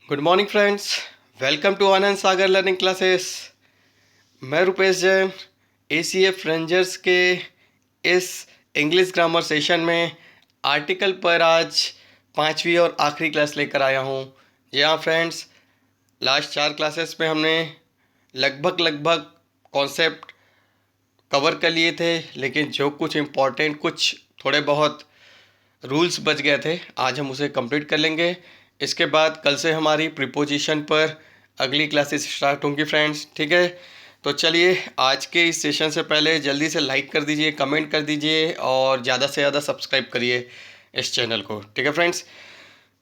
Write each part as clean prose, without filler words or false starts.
Good morning friends. Welcome to Anand Sagar learning classes. मैं Rupesh Jain ACF rangers के इस इंग्लिश ग्रामर सेशन में आर्टिकल पर आज पांचवी और आखिरी क्लास लेकर आया हूँ। जी हाँ फ्रेंड्स, लास्ट 4 क्लासेस में हमने लगभग कॉन्सेप्ट कवर कर लिए थे, लेकिन जो कुछ इम्पोर्टेंट कुछ थोड़े बहुत रूल्स बच गए थे, आज हम उसे कंप्लीट कर लेंगे। इसके बाद कल से हमारी प्रीपोजिशन पर अगली क्लासेस स्टार्ट होंगी फ्रेंड्स, ठीक है। तो चलिए, आज के इस सेशन से पहले जल्दी से लाइक कर दीजिए, कमेंट कर दीजिए और ज़्यादा से ज़्यादा सब्सक्राइब करिए इस चैनल को, ठीक है फ्रेंड्स।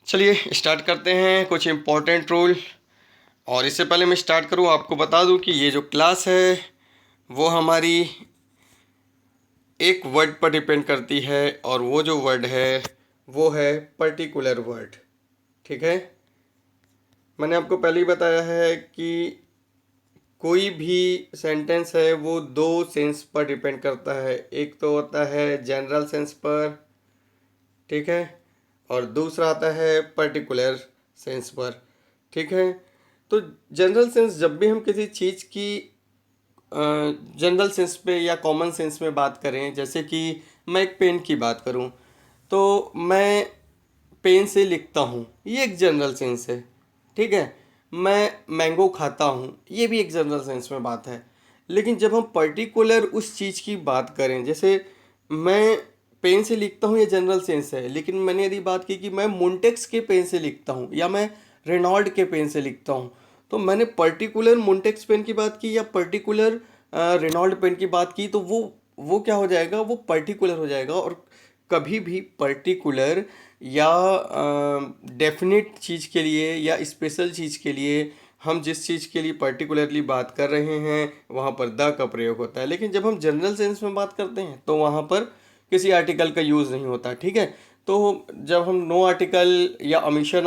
चलिए स्टार्ट करते हैं कुछ इम्पोर्टेंट रूल। और इससे पहले मैं स्टार्ट करूं, आपको बता दूं कि ये जो क्लास है वो हमारी एक वर्ड पर डिपेंड करती है, और वो जो वर्ड है वो है पर्टिकुलर वर्ड, ठीक है। मैंने आपको पहले ही बताया है कि कोई भी सेंटेंस है वो दो सेंस पर डिपेंड करता है। एक तो होता है जनरल सेंस पर, ठीक है, और दूसरा आता है पर्टिकुलर सेंस पर, ठीक है। तो जनरल सेंस, जब भी हम किसी चीज़ की जनरल सेंस पे या कॉमन सेंस में बात करें, जैसे कि मैं एक पेन की बात करूं, तो मैं पेन से लिखता हूँ, ये एक जनरल सेंस है, ठीक है। मैं मैंगो खाता हूँ, ये भी एक जनरल सेंस में बात है। लेकिन जब हम पर्टिकुलर उस चीज़ की बात करें, जैसे मैं पेन से लिखता हूँ, ये जनरल सेंस है। लेकिन मैंने यदि बात की कि मैं मुंटेक्स के पेन से लिखता हूँ या मैं रेनॉल्ड के पेन से लिखता हूँ, तो मैंने पर्टिकुलर मुंटेक्स पेन की बात की या पर्टिकुलर रेनॉल्ड पेन की बात की, तो वो क्या हो जाएगा, वो पर्टिकुलर हो जाएगा। और कभी भी पर्टिकुलर या डेफिनेट चीज़ के लिए या स्पेशल चीज़ के लिए, हम जिस चीज़ के लिए पर्टिकुलरली बात कर रहे हैं वहाँ पर द का प्रयोग होता है। लेकिन जब हम जनरल सेंस में बात करते हैं तो वहाँ पर किसी आर्टिकल का यूज़ नहीं होता, ठीक है। तो जब हम नो आर्टिकल या ओमिशन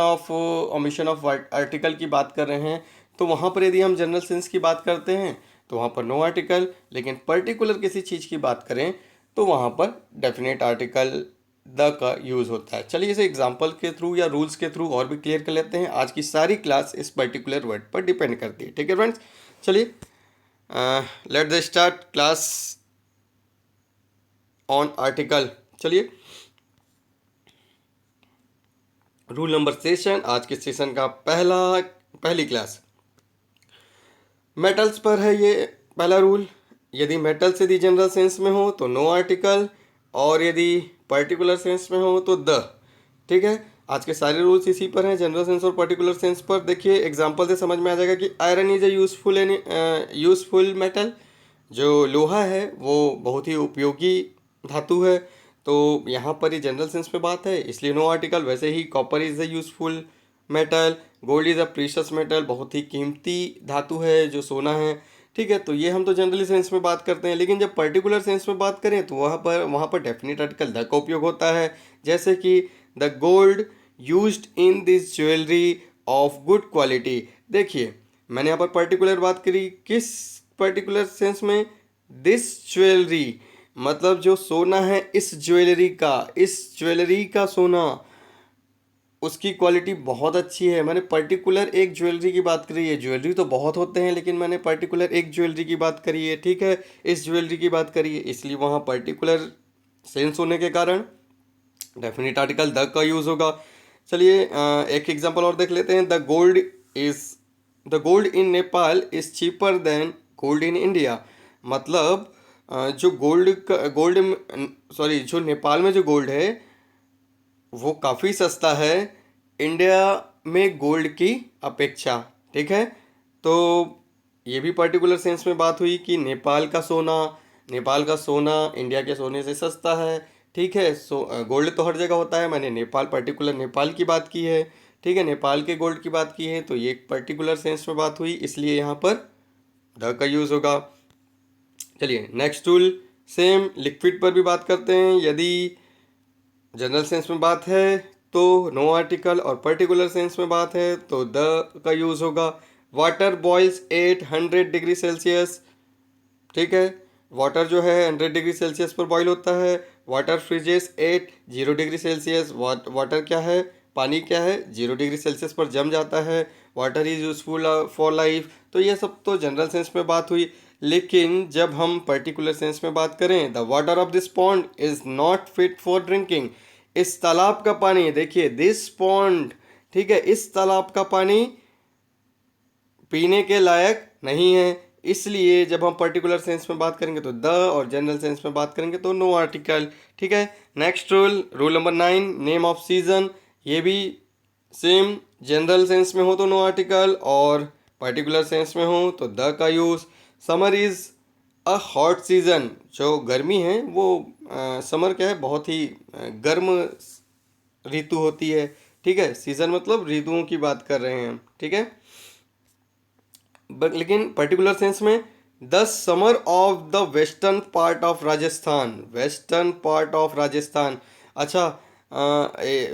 ऑफ आर्टिकल की बात कर रहे हैं, तो वहाँ पर यदि हम जनरल सेंस की बात करते हैं तो वहाँ पर नो आर्टिकल। लेकिन पर्टिकुलर किसी चीज़ की बात करें तो वहाँ पर डेफिनेट आर्टिकल द का यूज़ होता है। चलिए इसे एग्जांपल के थ्रू या रूल्स के थ्रू और भी क्लियर कर लेते हैं। आज की सारी क्लास इस पर्टिकुलर वर्ड पर डिपेंड करती है, ठीक है फ्रेंड्स। चलिए let the start class on article. चलिए, रूल नंबर सेशन, आज के सेशन का पहली क्लास मेटल्स पर है। ये पहला रूल, यदि मेटल्स यदि जनरल सेंस में हो तो नो आर्टिकल, और यदि पर्टिकुलर सेंस में हो तो द, ठीक है। आज के सारे रूल्स इसी पर हैं, जनरल सेंस और पर्टिकुलर सेंस पर। देखिए एग्जांपल से समझ में आ जाएगा कि iron is a useful metal. जो लोहा है वो बहुत ही उपयोगी धातु है, तो यहाँ पर ये जनरल सेंस पे बात है, इसलिए नो आर्टिकल। वैसे ही copper is a useful metal, gold is a precious metal, बहुत ही कीमती धातु है जो सोना है, ठीक है। तो ये हम तो जनरली सेंस में बात करते हैं। लेकिन जब पर्टिकुलर सेंस में बात करें तो वहाँ पर डेफिनेट आर्टिकल द का उपयोग होता है। जैसे कि the gold used in this jewellery of good quality. देखिए मैंने यहाँ पर पर्टिकुलर बात करी, किस पर्टिकुलर सेंस में, दिस ज्वेलरी, मतलब जो सोना है इस ज्वेलरी का सोना, उसकी क्वालिटी बहुत अच्छी है। मैंने पर्टिकुलर एक ज्वेलरी की बात करी है, ज्वेलरी तो बहुत होते हैं लेकिन मैंने पर्टिकुलर एक ज्वेलरी की बात करी है, ठीक है। इस ज्वेलरी की बात करी है, इसलिए वहाँ पर्टिकुलर सेंस होने के कारण डेफिनेट आर्टिकल द का यूज़ होगा। चलिए एक एग्जांपल और देख लेते हैं। The gold in Nepal is cheaper than gold in India. मतलब जो जो नेपाल में जो गोल्ड है वो काफ़ी सस्ता है इंडिया में गोल्ड की अपेक्षा, ठीक है। तो ये भी पर्टिकुलर सेंस में बात हुई कि नेपाल का सोना इंडिया के सोने से सस्ता है, ठीक है। गोल्ड तो हर जगह होता है, मैंने पर्टिकुलर नेपाल की बात की है, ठीक है, नेपाल के गोल्ड की बात की है, तो ये एक पर्टिकुलर सेंस में बात हुई, इसलिए यहाँ पर द का यूज़ होगा। चलिए नेक्स्ट टूल, सेम लिक्विड पर भी बात करते हैं। यदि जनरल सेंस में बात है तो नो आर्टिकल, और पर्टिकुलर सेंस में बात है तो द का यूज़ होगा। Water boils at 100 degree Celsius, ठीक है। वाटर जो है 100 डिग्री सेल्सियस पर बॉईल होता है। Water freezes at 0 degree Celsius. Water क्या है, पानी क्या है, 0 डिग्री सेल्सियस पर जम जाता है। Water is useful for life. तो ये सब तो जनरल सेंस में बात हुई। लेकिन जब हम पर्टिकुलर सेंस में बात करें, the water of this pond is not fit for drinking. इस तालाब का पानी, देखिए दिस पॉन्ड, ठीक है, इस तालाब का पानी पीने के लायक नहीं है। इसलिए जब हम पर्टिकुलर सेंस में बात करेंगे तो द, और जनरल सेंस में बात करेंगे तो नो आर्टिकल। ठीक है। Next rule number 9, name of season. ये भी सेम, जनरल सेंस में हो तो नो आर्टिकल, और पर्टिकुलर सेंस में हो तो द का use. Summer is a hot season. जो गर्मी है वो समर क्या है, बहुत ही गर्म ऋतु होती है। ठीक है, सीजन मतलब ऋतुओं की बात कर रहे हैं हम। ठीक है, लेकिन पर्टिकुलर सेंस में the summer of the western part of Rajasthan. Western part of Rajasthan, अच्छा,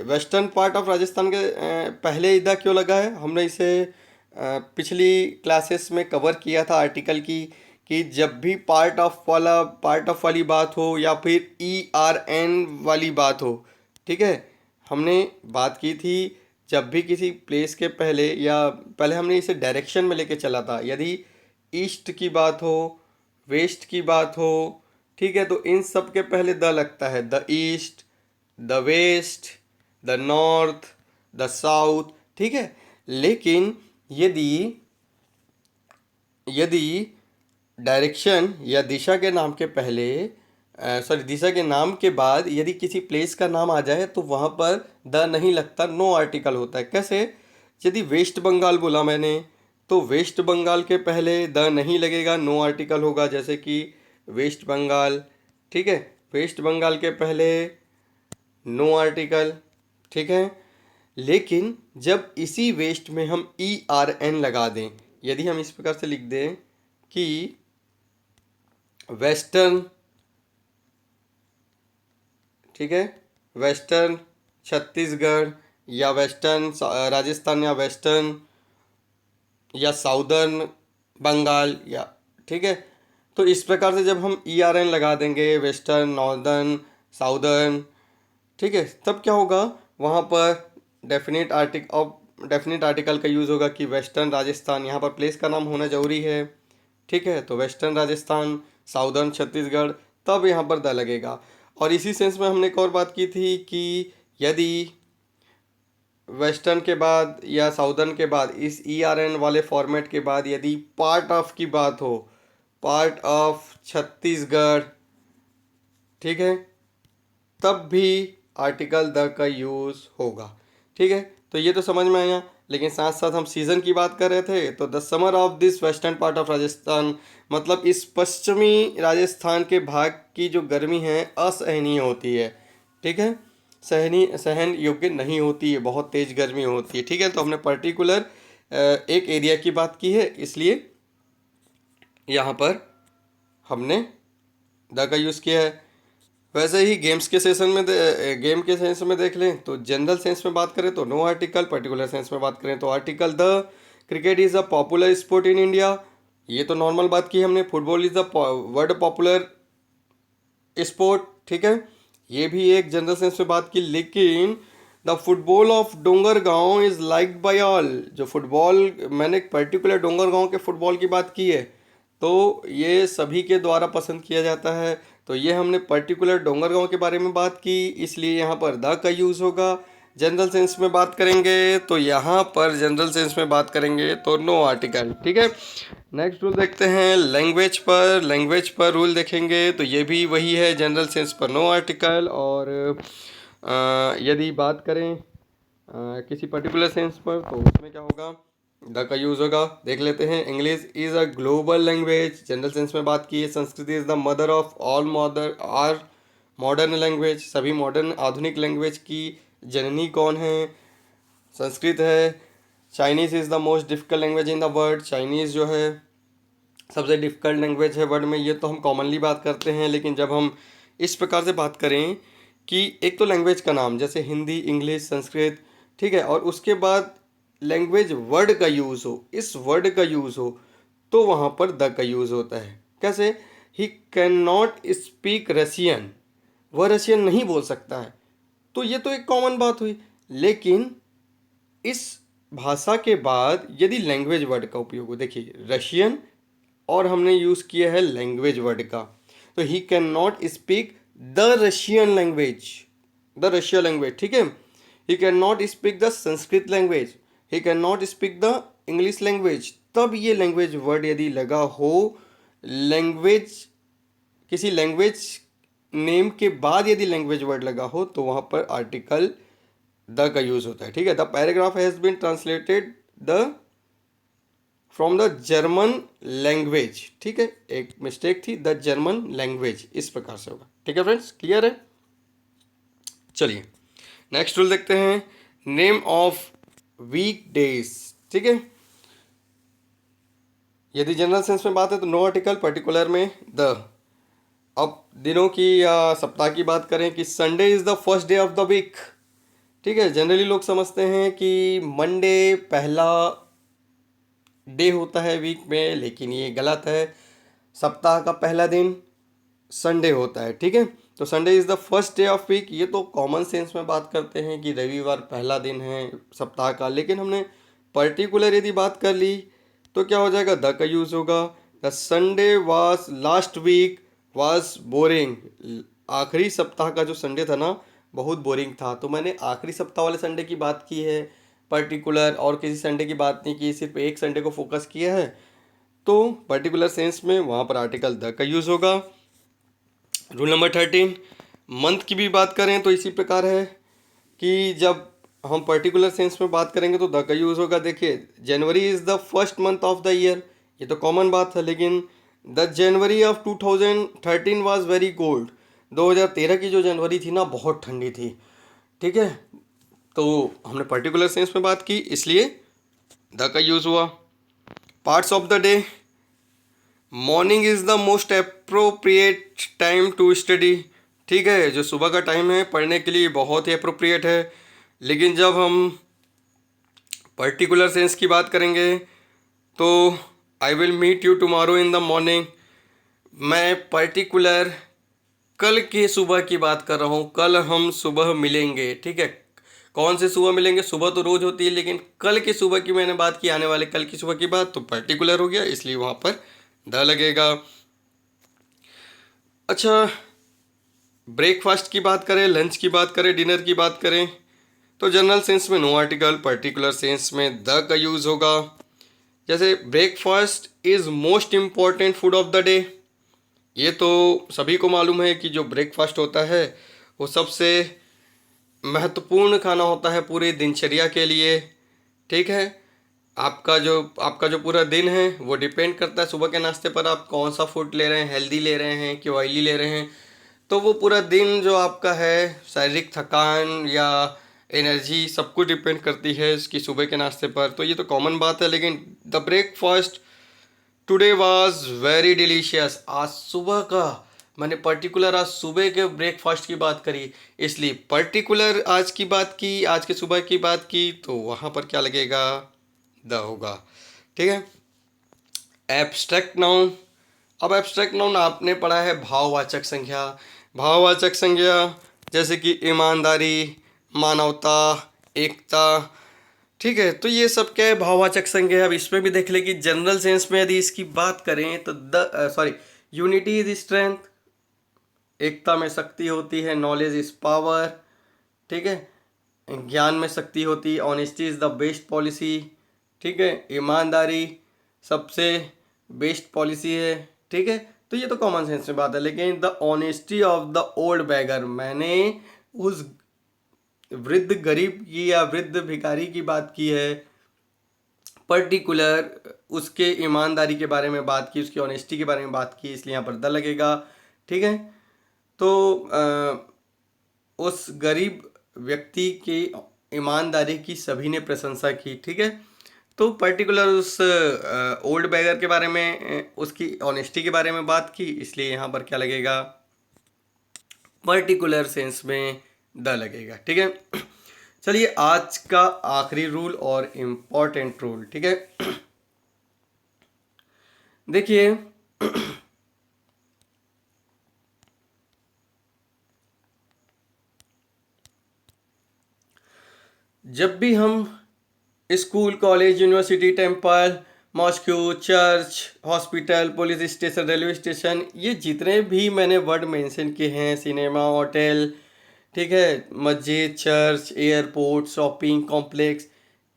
वेस्टर्न पार्ट ऑफ राजस्थान के पहले इधर क्यों लगा है, हमने इसे पिछली क्लासेस में कवर किया था आर्टिकल की, कि जब भी पार्ट ऑफ वाली बात हो या फिर ERN वाली बात हो, ठीक है, हमने बात की थी जब भी किसी प्लेस के पहले, या पहले हमने इसे डायरेक्शन में लेके चला था। यदि ईस्ट की बात हो, वेस्ट की बात हो, ठीक है, तो इन सब के पहले द लगता है। The east, the west, the north, the south. ठीक है, लेकिन यदि यदि डायरेक्शन या दिशा के नाम के पहले, सॉरी, दिशा के नाम के बाद यदि किसी प्लेस का नाम आ जाए तो वहाँ पर द नहीं लगता, नो आर्टिकल होता है। कैसे? यदि वेस्ट बंगाल बोला मैंने तो वेस्ट बंगाल के पहले द नहीं लगेगा, नो आर्टिकल होगा, जैसे कि वेस्ट बंगाल। ठीक है, वेस्ट बंगाल के पहले नो आर्टिकल। ठीक है, लेकिन जब इसी वेस्ट में हम ERN लगा दें, यदि हम इस प्रकार से लिख दें कि वेस्टर्न, ठीक है, वेस्टर्न छत्तीसगढ़, या वेस्टर्न राजस्थान, या वेस्टर्न या साउदर्न बंगाल, या, ठीक है, तो इस प्रकार से जब हम ERN लगा देंगे, वेस्टर्न, नॉर्दर्न, साउदर्न, ठीक है, तब क्या होगा, वहाँ पर डेफिनेट आर्टिकल का यूज़ होगा कि वेस्टर्न राजस्थान, यहाँ पर प्लेस का नाम होना जरूरी है। ठीक है, तो वेस्टर्न राजस्थान, साउदर्न छत्तीसगढ़, तब यहाँ पर द लगेगा। और इसी सेंस में हमने एक और बात की थी कि यदि वेस्टर्न के बाद या साउदर्न के बाद, इस ERN वाले फॉर्मेट के बाद यदि पार्ट ऑफ की बात हो, पार्ट ऑफ छत्तीसगढ़, ठीक है, तब भी आर्टिकल द का यूज़ होगा। ठीक है, तो ये तो समझ में आया। लेकिन साथ साथ हम सीज़न की बात कर रहे थे, तो the summer of this western part of Rajasthan, मतलब इस पश्चिमी राजस्थान के भाग की जो गर्मी है असहनीय होती है। ठीक है, सहन योग्य नहीं होती है, बहुत तेज़ गर्मी होती है। ठीक है, तो हमने पर्टिकुलर एक एरिया की बात की है, इसलिए यहाँ पर हमने द का यूज़ किया है। वैसे ही गेम के सेंस में देख लें तो जनरल सेंस में बात करें तो नो आर्टिकल, पर्टिकुलर सेंस में बात करें तो article. The cricket is a popular sport in India, ये तो नॉर्मल बात की हमने। Football is the world popular sport, ठीक है, ये भी एक जनरल सेंस में बात की। लेकिन the football of Dongargaon is liked by all, जो फुटबॉल मैंने एक पर्टिकुलर डोंगरगांव के फुटबॉल की बात की है, तो ये सभी के द्वारा पसंद किया जाता है। तो ये हमने पर्टिकुलर डोंगरगांव के बारे में बात की, इसलिए यहाँ पर द का यूज़ होगा। जनरल सेंस में बात करेंगे तो यहाँ पर जनरल सेंस में बात करेंगे तो नो आर्टिकल। ठीक है, नेक्स्ट रूल देखते हैं लैंग्वेज पर रूल देखेंगे तो ये भी वही है, जनरल सेंस पर नो आर्टिकल। और यदि बात करें किसी पर्टिकुलर सेंस पर तो उसमें क्या होगा, द का यूज़ होगा। देख लेते हैं, English is a global language, general sense में बात की है। Sanskrit is the mother of all modern language, सभी मॉडर्न आधुनिक लैंग्वेज की जननी कौन है? संस्कृत है। Chinese is the most difficult language in the world, Chinese जो है सबसे डिफ़िकल्ट लैंग्वेज है वर्ल्ड में, ये तो हम कॉमनली बात करते हैं। लेकिन जब हम इस प्रकार से बात करें कि एक तो लैंग्वेज का नाम जैसे हिंदी, इंग्लिश, संस्कृत, ठीक है, और उसके बाद लैंग्वेज वर्ड का यूज़ हो, इस वर्ड का यूज़ हो, तो वहाँ पर द का यूज़ होता है। कैसे? He can not speak Russian, वह रशियन नहीं बोल सकता है, तो ये तो एक कॉमन बात हुई। लेकिन इस भाषा के बाद यदि लैंग्वेज वर्ड का उपयोग हो, देखिए रशियन और हमने यूज़ किया है लैंग्वेज वर्ड का, तो he can not speak the Russian language, the Russian language, ठीक है। He can not speak the Sanskrit language, he can not speak the English language. तब ये लैंग्वेज वर्ड यदि लगा हो लैंग्वेज, किसी लैंग्वेज नेम के बाद यदि लैंग्वेज वर्ड लगा हो तो वहाँ पर आर्टिकल द का यूज़ होता है, ठीक है। The paragraph has been translated the from the German language, ठीक है, एक मिस्टेक थी, द जर्मन लैंग्वेज, इस प्रकार से होगा, ठीक है फ्रेंड्स, क्लियर है। चलिए नेक्स्ट रूल देखते हैं, नेम ऑफ वीक डेज, ठीक है। यदि जनरल सेंस में बात है तो नो आर्टिकल, पर्टिकुलर में द। अब दिनों की या सप्ताह की बात करें कि Sunday is the first day of the week, ठीक है। जनरली लोग समझते हैं कि मंडे पहला डे होता है वीक में, लेकिन ये गलत है। सप्ताह का पहला दिन संडे होता है, ठीक है। तो Sunday is the first day of week, ये तो कॉमन सेंस में बात करते हैं कि रविवार पहला दिन है सप्ताह का, लेकिन हमने पर्टिकुलर यदि बात कर ली तो क्या हो जाएगा, द का यूज़ होगा। The Sunday was last week was boring, आखिरी सप्ताह का जो संडे था ना बहुत बोरिंग था, तो मैंने आखिरी सप्ताह वाले संडे की बात की है, पर्टिकुलर और किसी संडे की बात नहीं की, सिर्फ एक संडे को फोकस किया है, तो पर्टिकुलर सेंस में वहाँ पर आर्टिकल द का यूज़ होगा। रूल नंबर 13, मंथ की भी बात करें तो इसी प्रकार है कि जब हम पर्टिकुलर सेंस में बात करेंगे तो द का यूज़ होगा। देखिए जनवरी is the first month of the year, ये तो कॉमन बात है, लेकिन the January of 2013 was very cold, 2013 की जो जनवरी थी ना बहुत ठंडी थी, ठीक है। तो हमने पर्टिकुलर सेंस में बात की इसलिए द का यूज़ हुआ। Parts of the day, morning is the most appropriate time to study, ठीक है, जो सुबह का टाइम है पढ़ने के लिए बहुत ही अप्रोप्रिएट है। लेकिन जब हम पर्टिकुलर सेंस की बात करेंगे तो I will meet you tomorrow in the morning, मैं पर्टिकुलर कल के सुबह की बात कर रहा हूँ, कल हम सुबह मिलेंगे, ठीक है। कौन से सुबह मिलेंगे, सुबह तो रोज होती है, लेकिन कल की सुबह की मैंने बात की, आने वाले कल की सुबह की बात, तो पर्टिकुलर हो गया इसलिए वहाँ पर द लगेगा। अच्छा, ब्रेकफास्ट की बात करें, लंच की बात करें, डिनर की बात करें तो जनरल सेंस में नो आर्टिकल, पर्टिकुलर सेंस में द का यूज़ होगा। जैसे breakfast is most important food of the day, ये तो सभी को मालूम है कि जो ब्रेकफास्ट होता है वो सबसे महत्वपूर्ण खाना होता है पूरे दिनचर्या के लिए, ठीक है। आपका जो पूरा दिन है वो डिपेंड करता है सुबह के नाश्ते पर आप कौन सा फूड ले रहे हैं, हेल्दी ले रहे हैं कि ऑयली ले रहे हैं, तो वो पूरा दिन जो आपका है शारीरिक थकान या एनर्जी सब कुछ डिपेंड करती है इसकी सुबह के नाश्ते पर, तो ये तो कॉमन बात है। लेकिन the breakfast today was very delicious, आज सुबह का, मैंने पर्टिकुलर आज सुबह के ब्रेकफास्ट की बात करी इसलिए पर्टिकुलर आज की बात की, आज के सुबह की बात की, तो वहाँ पर क्या लगेगा, द होगा, ठीक है। एब्स्ट्रैक्ट नाउन, अब एब्स्ट्रैक्ट नाउन आपने पढ़ा है भाववाचक संज्ञा, भाववाचक संज्ञा जैसे कि ईमानदारी, मानवता, एकता, ठीक है। तो ये सब क्या है, भाववाचक संज्ञा है। अब इसमें भी देख ले कि जनरल सेंस में यदि इसकी बात करें तो यूनिटी इज स्ट्रेंथ, एकता में शक्ति होती है, नॉलेज इज पावर, ठीक है, ज्ञान में शक्ति होती है, honesty is the best policy, ठीक है, ईमानदारी सबसे बेस्ट पॉलिसी है, ठीक है। तो ये तो कॉमन सेंस में बात है, लेकिन the honesty of the old beggar, मैंने उस वृद्ध गरीब की या वृद्ध भिखारी की बात की है, पर्टिकुलर उसके ईमानदारी के बारे में बात की, उसकी ऑनेस्टी के बारे में बात की, इसलिए यहाँ पर द लगेगा, ठीक है। तो उस गरीब व्यक्ति की ईमानदारी की सभी ने प्रशंसा की, ठीक है। तो पर्टिकुलर उस ओल्ड बैगर के बारे में, उसकी ऑनेस्टी के बारे में बात की, इसलिए यहाँ पर क्या लगेगा, पर्टिकुलर सेंस में द लगेगा, ठीक है। चलिए आज का आखिरी रूल और इम्पोर्टेंट रूल, ठीक है। देखिए जब भी हम school, college, university, temple, mosque, church, hospital, police station, railway station, ये जितने भी मैंने वर्ड मेंशन किए हैं, सिनेमा, होटल, ठीक है, मस्जिद, चर्च, एयरपोर्ट, शॉपिंग कॉम्प्लेक्स,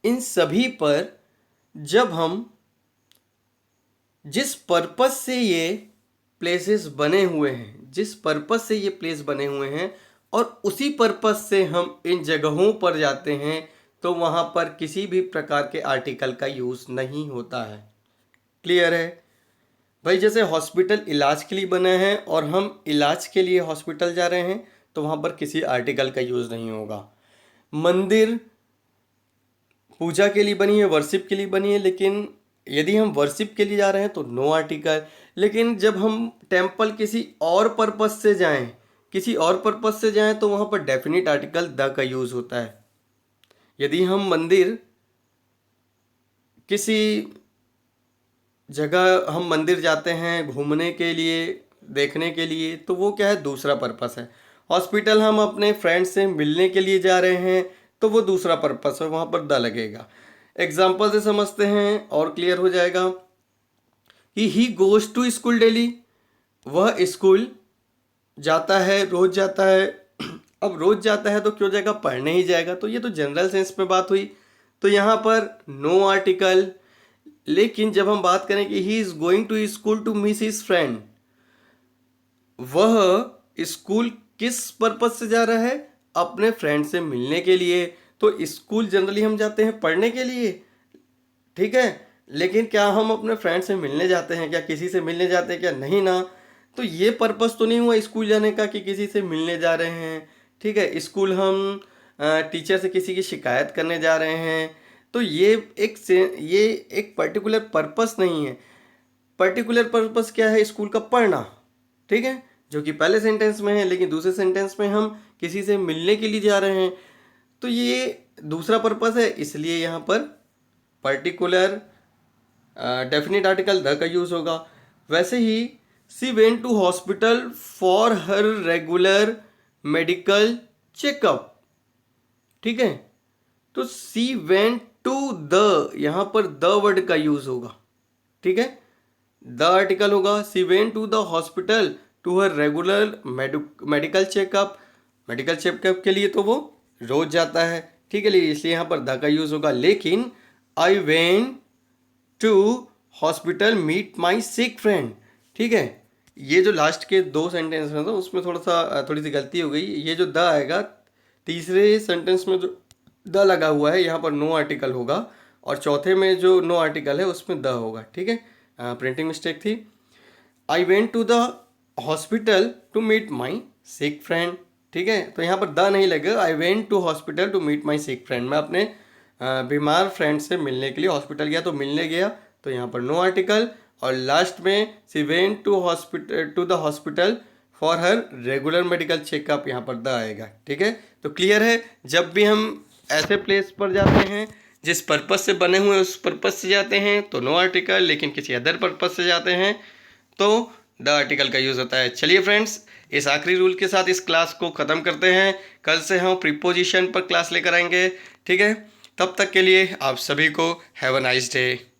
इन सभी पर जब हम जिस पर्पस से ये प्लेसेस बने हुए हैं, जिस पर्पस से ये प्लेस बने हुए हैं और उसी पर्पस से हम इन जगहों पर जाते हैं, तो वहाँ पर किसी भी प्रकार के आर्टिकल का यूज़ नहीं होता है। क्लियर है भाई? जैसे हॉस्पिटल इलाज के लिए बना है और हम इलाज के लिए हॉस्पिटल जा रहे हैं, तो वहाँ पर किसी आर्टिकल का यूज़ नहीं होगा। मंदिर पूजा के लिए बनी है, वर्शिप के लिए बनी है, लेकिन यदि हम वर्शिप के लिए जा रहे हैं तो नो आर्टिकल। लेकिन जब हम टेम्पल किसी और पर्पस से जाएं, किसी और पर्पस से जाएं, तो वहाँ पर डेफिनेट आर्टिकल द का यूज़ होता है। यदि हम मंदिर किसी जगह हम मंदिर जाते हैं घूमने के लिए, देखने के लिए, तो वो क्या है, दूसरा पर्पस है। हॉस्पिटल हम अपने फ्रेंड से मिलने के लिए जा रहे हैं, तो वो दूसरा पर्पस है, वहाँ पर द लगेगा। एग्जाम्पल से समझते हैं और क्लियर हो जाएगा कि he goes to school daily, वह स्कूल जाता है, रोज जाता है। अब रोज जाता है तो क्यों जाएगा, पढ़ने ही जाएगा, तो ये तो जनरल सेंस में बात हुई, तो यहाँ पर नो आर्टिकल। लेकिन जब हम बात करें कि he is going to school to meet his friend, वह स्कूल किस पर्पस से जा रहा है, अपने फ्रेंड से मिलने के लिए। तो स्कूल जनरली हम जाते हैं पढ़ने के लिए, ठीक है, लेकिन क्या हम अपने फ्रेंड से मिलने जाते हैं, क्या किसी से मिलने जाते हैं, क्या नहीं ना। तो ये पर्पस तो नहीं हुआ स्कूल जाने का कि किसी से मिलने जा रहे हैं, ठीक है। स्कूल हम टीचर से किसी की शिकायत करने जा रहे हैं, तो ये एक पर्टिकुलर पर्पस नहीं है। पर्टिकुलर पर्पस क्या है, स्कूल का पढ़ना, ठीक है, जो कि पहले सेंटेंस में है, लेकिन दूसरे सेंटेंस में हम किसी से मिलने के लिए जा रहे हैं, तो ये दूसरा पर्पस है, इसलिए यहाँ पर पर्टिकुलर डेफिनेट आर्टिकल द का यूज होगा। वैसे ही she went to hospital for her regular medical checkup, ठीक है, तो सी वेंट टू द, यहां पर द वर्ड का यूज होगा, ठीक है, द आर्टिकल होगा। She went to the hospital to her regular medical checkup, medical checkup के लिए तो वो रोज जाता है, ठीक है, इसलिए यहाँ पर द का यूज होगा। लेकिन I went to hospital meet my sick friend, ठीक है, ये जो लास्ट के दो सेंटेंस में था उसमें थोड़ी सी गलती हो गई। ये जो द आएगा तीसरे सेंटेंस में, जो द लगा हुआ है यहाँ पर नो आर्टिकल होगा, और चौथे में जो नो आर्टिकल है उसमें द होगा, ठीक है, प्रिंटिंग मिस्टेक थी। I went to the hospital to meet my sick friend, ठीक है, तो यहाँ पर द नहीं लगेगा। I went to hospital to meet my sick friend, मैं अपने बीमार फ्रेंड से मिलने के लिए हॉस्पिटल गया, तो मिलने गया, तो यहाँ पर नो आर्टिकल। और लास्ट में she went to the hospital for her regular medical checkup, यहाँ पर द आएगा, ठीक है। तो क्लियर है, जब भी हम ऐसे प्लेस पर जाते हैं जिस पर्पस से बने हुए उस पर्पस से जाते हैं तो नो आर्टिकल, लेकिन किसी अदर पर्पस से जाते हैं तो द आर्टिकल का यूज़ होता है। चलिए फ्रेंड्स, इस आखिरी रूल के साथ इस क्लास को ख़त्म करते हैं। कल से हम प्रीपोजिशन पर क्लास लेकर आएंगे, ठीक है। तब तक के लिए आप सभी को हैव अ नाइस डे।